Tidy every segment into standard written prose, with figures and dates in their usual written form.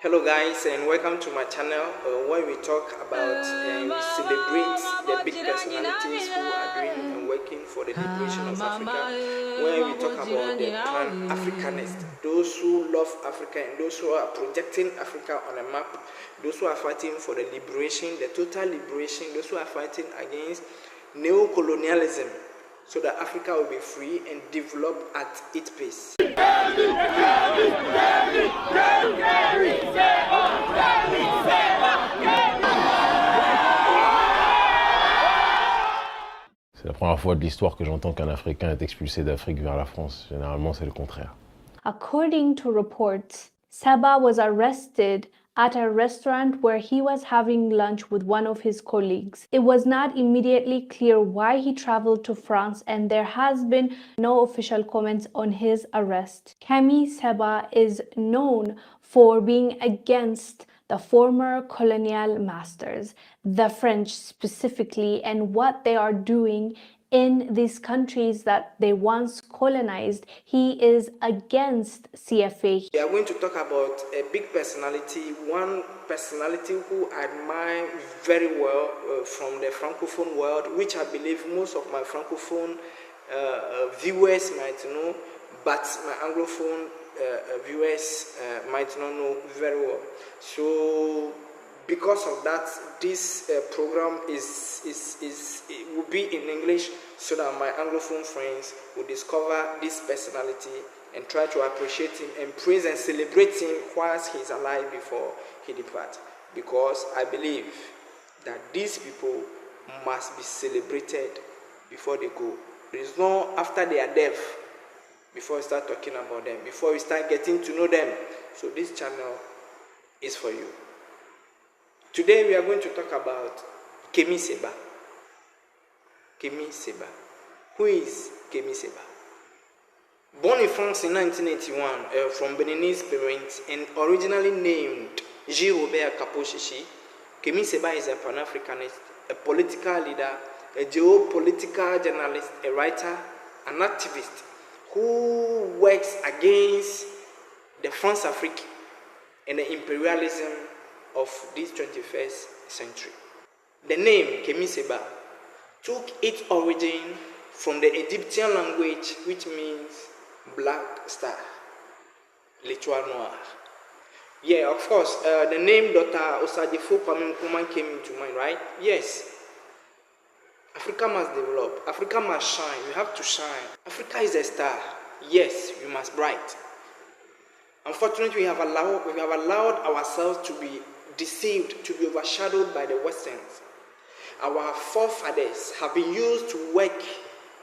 Hello guys, and welcome to my channel where we talk about and we celebrate the big personalities who are doing and working for the liberation of Africa, where we talk about the pan-Africanists, those who love Africa and those who are projecting Africa on a map, those who are fighting for the liberation, the total liberation, those who are fighting against neo-colonialism, so that Africa will be free and develop at its pace. C'est la première fois de l'histoire que j'entends qu'un Africain est expulsé d'Afrique vers la France. Généralement, c'est le contraire. According to reports, Seba was arrested at a restaurant where he was having lunch with one of his colleagues. It was not immediately clear why he traveled to France, and there has been no official comments on his arrest. Kemi Seba is known for being against the former colonial masters, the French specifically, and what they are doing in these countries that they once colonized. He is against CFA. We are going to talk about a big personality, one personality who I admire very well from the Francophone world, which I believe most of my Francophone viewers might know, but my Anglophone viewers might not know very well. So because of that, this program it will be in English so that my Anglophone friends will discover this personality and try to appreciate him and praise and celebrate him whilst he's alive before he departs. Because I believe that these people must be celebrated before they go. There is no after they are dead before we start talking about them, before we start getting to know them. So this channel is for you. Today we are going to talk about Kemi Seba. Kemi Seba. Who is Kemi Seba? Born in France in 1981 from Beninese parents and originally named Robert Kaposhishi, Kemi Seba is a Pan-Africanist, a political leader, a geopolitical journalist, a writer, an activist who works against the France-Afrique and the imperialism of this 21st century. The name Kemi Seba took its origin from the Egyptian language, which means black star, l'étoile noire. Yeah, of course, the name Dr. Osadefo Kwame Nkrumah came into mind, right? Yes. Africa must develop. Africa must shine. You have to shine. Africa is a star. Yes, you must bright. Unfortunately, we have allowed ourselves to be deceived, to be overshadowed by the Westerns. Our forefathers have been used to work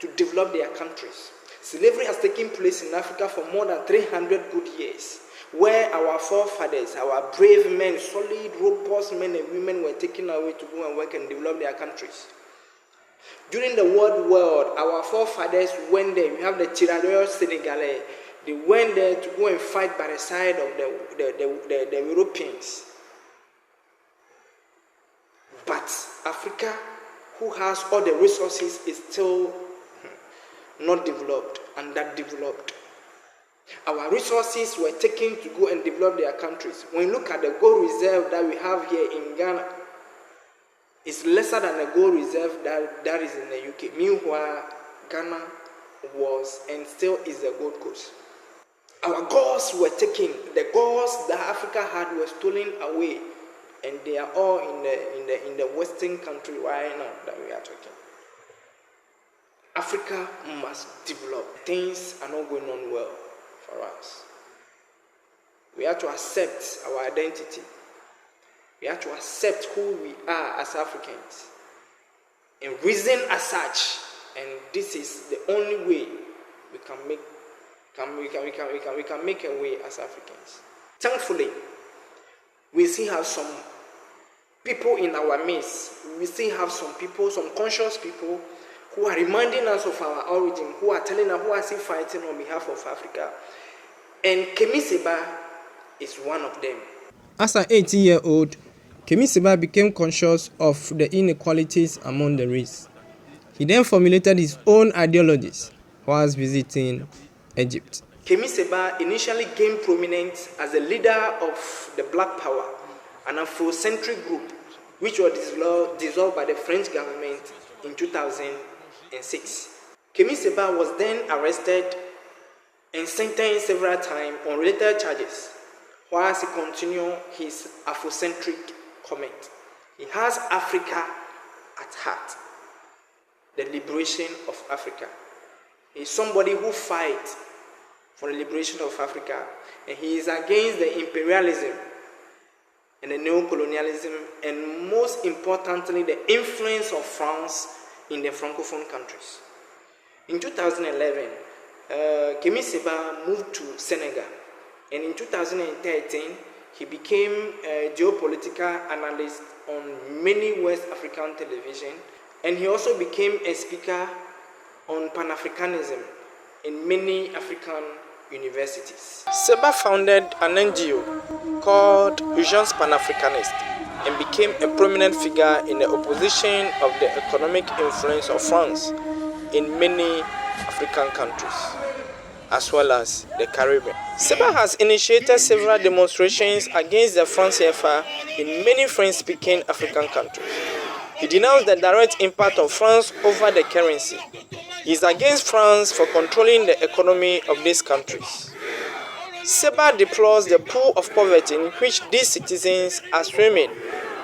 to develop their countries. Slavery has taken place in Africa for more than 300 good years, where our forefathers, our brave men, solid, robust men and women were taken away to go and work and develop their countries. During the World War, our forefathers went there. We have the Tirailleurs Senegalais. They went there to go and fight by the side of the Europeans. But Africa, who has all the resources, is still not developed and underdeveloped. Our resources were taken to go and develop their countries. When you look at the gold reserve that we have here in Ghana, it's lesser than the gold reserve that is in the UK. Meanwhile, Ghana was and still is the Gold Coast. Our gods were taken. The gods that Africa had were stolen away, and they are all in the Western country right now that we are talking. Africa must develop. Things are not going on well for us. We have to accept our identity. We have to accept who we are as Africans and reason as such. And this is the only way we can make a way as Africans. Thankfully, we still have some people in our midst. We still have some people, some conscious people who are reminding us of our origin, who are telling us who are still fighting on behalf of Africa. And Kemi Seba is one of them. As an 18-year-old, Kemi Seba became conscious of the inequalities among the race. He then formulated his own ideologies whilst visiting Egypt. Kemi Seba initially gained prominence as the leader of the Black Power, an Afrocentric group which was dissolved by the French government in 2006. Kemi Seba was then arrested and sentenced several times on related charges, whilst he continued his Afrocentric comment. He has Africa at heart, the liberation of Africa. He is somebody who fights for the liberation of Africa, and he is against the imperialism and the neo-colonialism, and most importantly, the influence of France in the Francophone countries. In 2011, Kemi Seba moved to Senegal, and in 2013, he became a geopolitical analyst on many West African television, and he also became a speaker on Pan-Africanism in many African universities. Seba founded an NGO called Urgence Pan-Africanist and became a prominent figure in the opposition of the economic influence of France in many African countries, as well as the Caribbean. Seba has initiated several demonstrations against the franc CFA in many French-speaking African countries. He denounced the direct impact of France over the currency. He is against France for controlling the economy of these countries. Seba deplores the pool of poverty in which these citizens are swimming.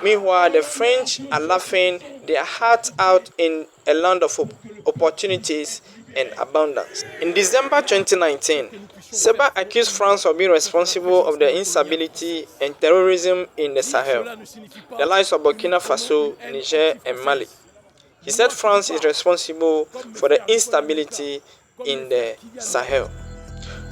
Meanwhile, the French are laughing their hearts out in a land of opportunities and abundance. In December 2019, Seba accused France of being responsible of the instability and terrorism in the Sahel, the likes of Burkina Faso, Niger, and Mali. He said France is responsible for the instability in the Sahel.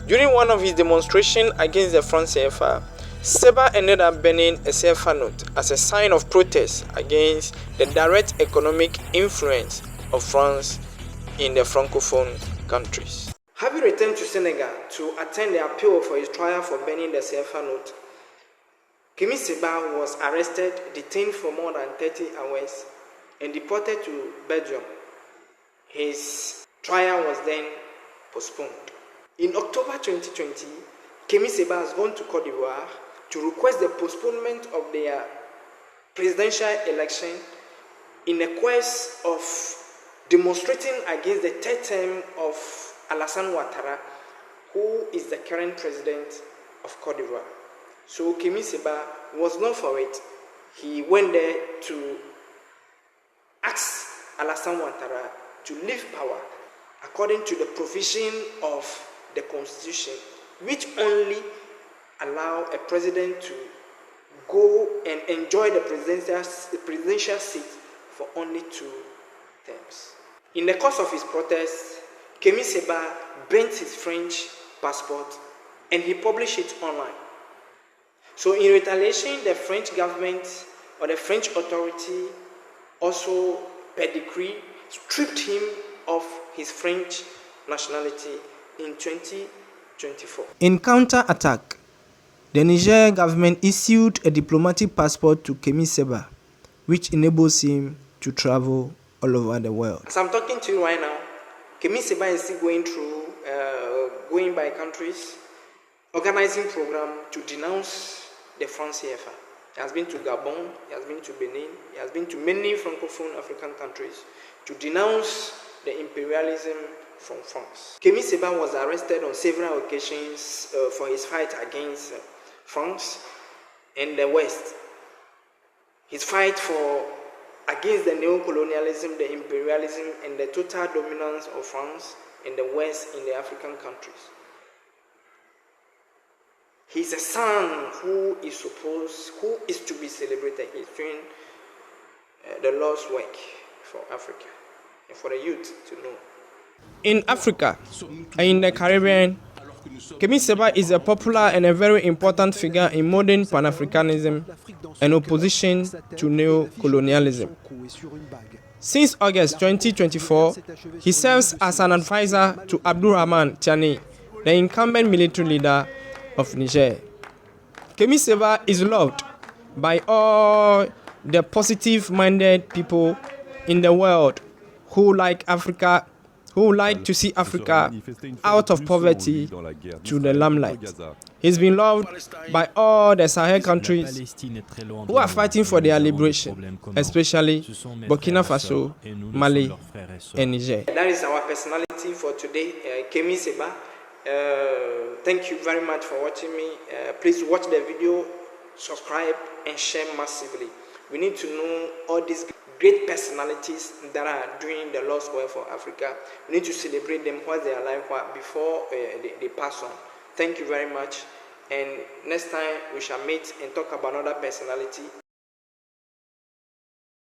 During one of his demonstrations against the franc CFA, Seba ended up burning a CFA note as a sign of protest against the direct economic influence of France in the Francophone countries. Having returned to Senegal to attend the appeal for his trial for burning the CFA note, Kemi Seba was arrested, detained for more than 30 hours, and deported to Belgium. His trial was then postponed. In October 2020, Kemi Seba has gone to Côte d'Ivoire to request the postponement of their presidential election in a quest of demonstrating against the third term of Alassane Ouattara, who is the current president of Côte d'Ivoire. So Kemi Seba was not for it. He went there to ask Alassane Ouattara to leave power according to the provision of the constitution, which only allow a president to go and enjoy the presidential seat for only 2 terms. In the course of his protest, Kemi Seba burnt his French passport and he published it online. So in retaliation, the French government or the French authority also, per decree, stripped him of his French nationality in 2024. In counter-attack, the Niger government issued a diplomatic passport to Kemi Seba, which enables him to travel all over the world. As I'm talking to you right now, Kemi Seba is still going by countries, organizing program to denounce the franc CFA. He has been to Gabon, he has been to Benin, he has been to many Francophone African countries to denounce the imperialism from France. Kemi Seba was arrested on several occasions for his fight against France and the West. His fight against the neo-colonialism, the imperialism, and the total dominance of France in the West in the African countries. He's a son who is to be celebrated. He's doing the Lord's work for Africa and for the youth to know. In Africa and in the Caribbean, Kemi Seba is a popular and a very important figure in modern Pan-Africanism and opposition to neo-colonialism. Since August 2024, he serves as an advisor to Abdurrahman Tiani, the incumbent military leader of Niger. Kemi Seba is loved by all the positive-minded people in the world who like Africa, who would like to see Africa out of poverty to the limelight. He's been loved by all the Sahel countries who are fighting for their liberation, especially Burkina Faso, Mali, and Niger. That is our personality for today, Kemi Seba. Thank you very much for watching me. Please watch the video, subscribe, and share massively. We need to know all these great personalities that are doing the Lord's work for Africa. We need to celebrate them while they are alive before they pass on. Thank you very much. And next time we shall meet and talk about another personality